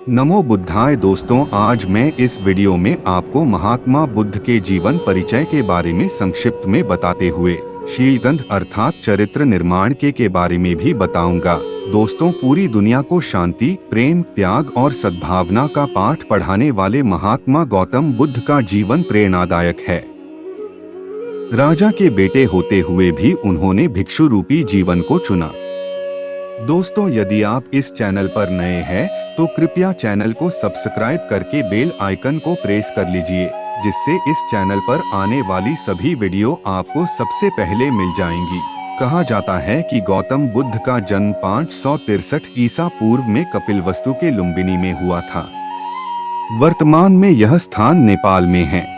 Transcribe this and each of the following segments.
नमो बुद्धाय दोस्तों, आज मैं इस वीडियो में आपको महात्मा बुद्ध के जीवन परिचय के बारे में संक्षिप्त में बताते हुए शीलगंध अर्थात चरित्र निर्माण के बारे में भी बताऊंगा। दोस्तों, पूरी दुनिया को शांति, प्रेम, त्याग और सद्भावना का पाठ पढ़ाने वाले महात्मा गौतम बुद्ध का जीवन प्रेरणादायक है। राजा के बेटे होते हुए भी उन्होंने भिक्षु रूपी जीवन को चुना। दोस्तों, यदि आप इस चैनल पर नए हैं तो कृपया चैनल को सब्सक्राइब करके बेल आइकन को प्रेस कर लीजिए, जिससे इस चैनल पर आने वाली सभी वीडियो आपको सबसे पहले मिल जाएंगी। कहा जाता है कि गौतम बुद्ध का जन्म 563 ईसा पूर्व में कपिलवस्तु के लुम्बिनी में हुआ था। वर्तमान में यह स्थान नेपाल में है।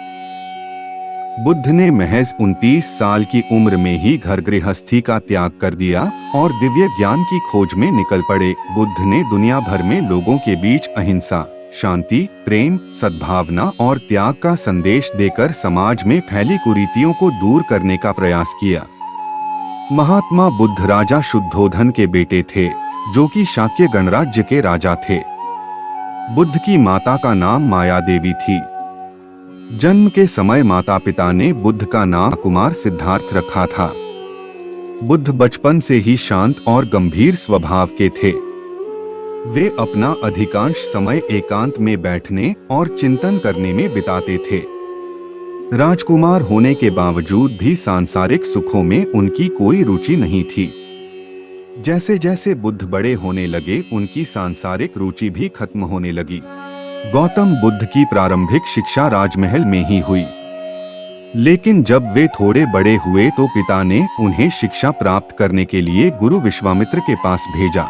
बुद्ध ने महज 29 साल की उम्र में ही घर गृहस्थी का त्याग कर दिया और दिव्य ज्ञान की खोज में निकल पड़े। बुद्ध ने दुनिया भर में लोगों के बीच अहिंसा, शांति, प्रेम, सद्भावना और त्याग का संदेश देकर समाज में फैली कुरीतियों को दूर करने का प्रयास किया। महात्मा बुद्ध राजा शुद्धोधन के बेटे थे, जो कि शाक्य गणराज्य के राजा थे। बुद्ध की माता का नाम माया देवी थी। जन्म के समय माता पिता ने बुद्ध का नाम कुमार सिद्धार्थ रखा था। बुद्ध बचपन से ही शांत और गंभीर स्वभाव के थे। वे अपना अधिकांश समय एकांत में बैठने और चिंतन करने में बिताते थे। राजकुमार होने के बावजूद भी सांसारिक सुखों में उनकी कोई रुचि नहीं थी। जैसे जैसे बुद्ध बड़े होने लगे, उनकी सांसारिक रुचि भी खत्म होने लगी। गौतम बुद्ध की प्रारंभिक शिक्षा राजमहल में ही हुई, लेकिन जब वे थोड़े बड़े हुए तो पिता ने उन्हें शिक्षा प्राप्त करने के लिए गुरु विश्वामित्र के पास भेजा।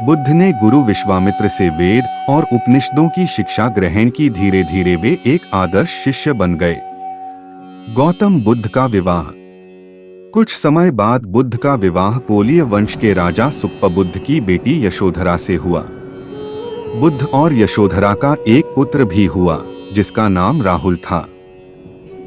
बुद्ध ने गुरु विश्वामित्र से वेद और उपनिषदों की शिक्षा ग्रहण की। धीरे धीरे वे एक आदर्श शिष्य बन गए। गौतम बुद्ध का विवाह। कुछ समय बाद बुद्ध का विवाह कोलीय वंश के राजा सुप्पबुद्ध की बेटी यशोधरा से हुआ। बुद्ध और यशोधरा का एक पुत्र भी हुआ, जिसका नाम राहुल था।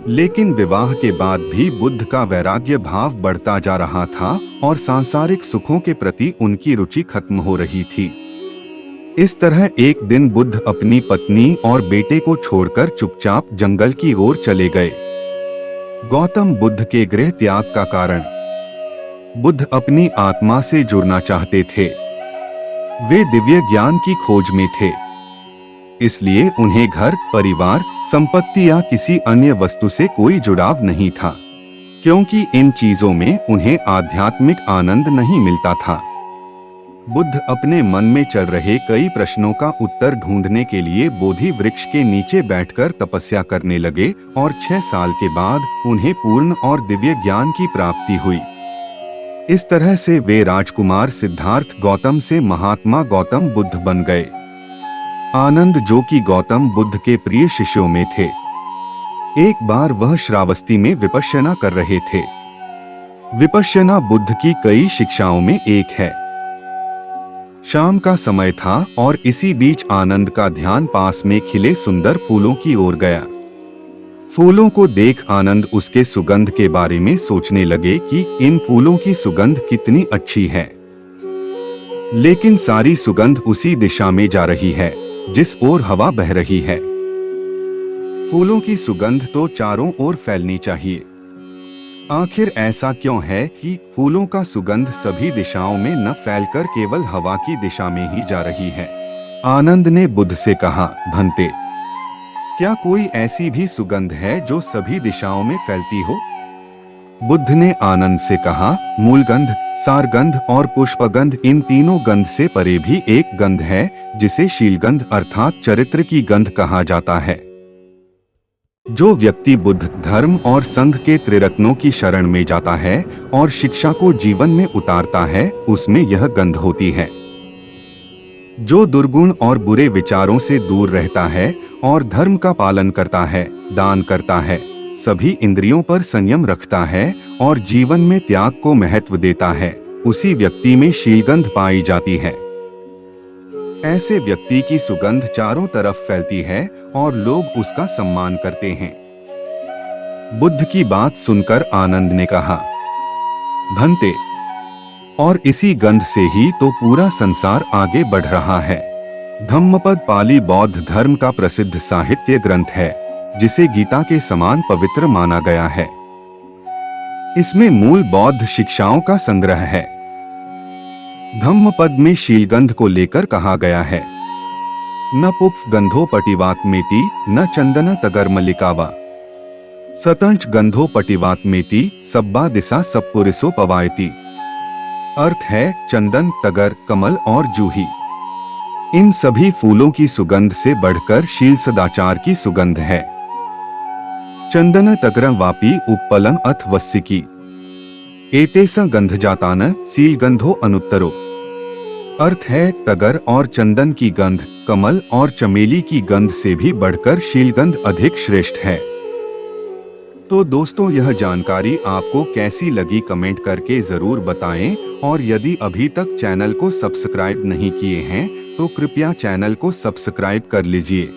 लेकिन विवाह के बाद भी बुद्ध का वैराग्य भाव बढ़ता जा रहा था और सांसारिक सुखों के प्रति उनकी रुचि खत्म हो रही थी। इस तरह एक दिन बुद्ध अपनी पत्नी और बेटे को छोड़कर चुपचाप जंगल की ओर चले गए। गौतम बुद्ध के गृह त्याग का कारण। बुद्ध अपनी आत्मा से जुड़ना चाहते थे। वे दिव्य ज्ञान की खोज में थे, इसलिए उन्हें घर, परिवार, संपत्ति या किसी अन्य वस्तु से कोई जुड़ाव नहीं था, क्योंकि इन चीजों में उन्हें आध्यात्मिक आनंद नहीं मिलता था। बुद्ध अपने मन में चल रहे कई प्रश्नों का उत्तर ढूंढने के लिए बोधि वृक्ष के नीचे बैठकर तपस्या करने लगे और 6 साल के बाद उन्हें पूर्ण और दिव्य ज्ञान की प्राप्ति हुई। इस तरह से वे राजकुमार सिद्धार्थ गौतम से महात्मा गौतम बुद्ध बन गए। आनंद, जो कि गौतम बुद्ध के प्रिय शिष्यों में थे, एक बार वह श्रावस्ती में विपश्यना कर रहे थे। विपश्यना बुद्ध की कई शिक्षाओं में एक है। शाम का समय था और इसी बीच आनंद का ध्यान पास में खिले सुंदर फूलों की ओर गया। फूलों को देख आनंद उसके सुगंध के बारे में सोचने लगे कि इन फूलों की सुगंध कितनी अच्छी है। लेकिन सारी सुगंध उसी दिशा में जा रही है जिस ओर हवा बह रही है। फूलों की सुगंध तो चारों ओर फैलनी चाहिए। आखिर ऐसा क्यों है कि फूलों का सुगंध सभी दिशाओं में न फैलकर केवल हवा की दिशा में ही जा रही है? आनंद ने बुद्ध से कहा, भंते, क्या कोई ऐसी भी सुगंध है जो सभी दिशाओं में फैलती हो? बुद्ध ने आनंद से कहा, मूलगंध, सारगंध और पुष्पगंध, इन तीनों गंध से परे भी एक गंध है जिसे शीलगंध अर्थात चरित्र की गंध कहा जाता है। जो व्यक्ति बुद्ध, धर्म और संघ के त्रिरत्नों की शरण में जाता है और शिक्षा को जीवन में उतारता है, उसमें यह गंध होती है। जो दुर्गुण और बुरे विचारों से दूर रहता है और धर्म का पालन करता है, दान करता है, सभी इंद्रियों पर संयम रखता है और जीवन में त्याग को महत्व देता है, उसी व्यक्ति में शीलगंध पाई जाती है। ऐसे व्यक्ति की सुगंध चारों तरफ फैलती है और लोग उसका सम्मान करते हैं। बुद्ध की बात सुनकर आनंद ने कहा, भंते, और इसी गंध से ही तो पूरा संसार आगे बढ़ रहा है। धम्मपद पाली बौद्ध धर्म का प्रसिद्ध साहित्य ग्रंथ है, जिसे गीता के समान पवित्र माना गया है। इसमें मूल बौद्ध शिक्षाओं का संग्रह है। धम्मपद में शीलगंध को लेकर कहा गया है, न पुप्फ गंधो पटिवात्मेति न चंदन तगरमलिकावा, सतंच गंधो पटिवात्मेति सब्बा दिशा सप्पुरिसो पवायति। अर्थ है चंदन, तगर, कमल और जूही, इन सभी फूलों की सुगंध से बढ़कर शील सदाचार की सुगंध है। चंदन तगर वापी उपपलम अथ वस्सिकी, एतेस गंधजातान सील गंधो अनुत्तरो। अर्थ है तगर और चंदन की गंध कमल और चमेली की गंध से भी बढ़कर शीलगंध अधिक श्रेष्ठ है। तो दोस्तों, यह जानकारी आपको कैसी लगी कमेंट करके जरूर बताएं, और यदि अभी तक चैनल को सब्सक्राइब नहीं किए हैं तो कृपया चैनल को सब्सक्राइब कर लीजिए।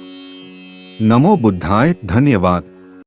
नमो बुद्धाय, धन्यवाद।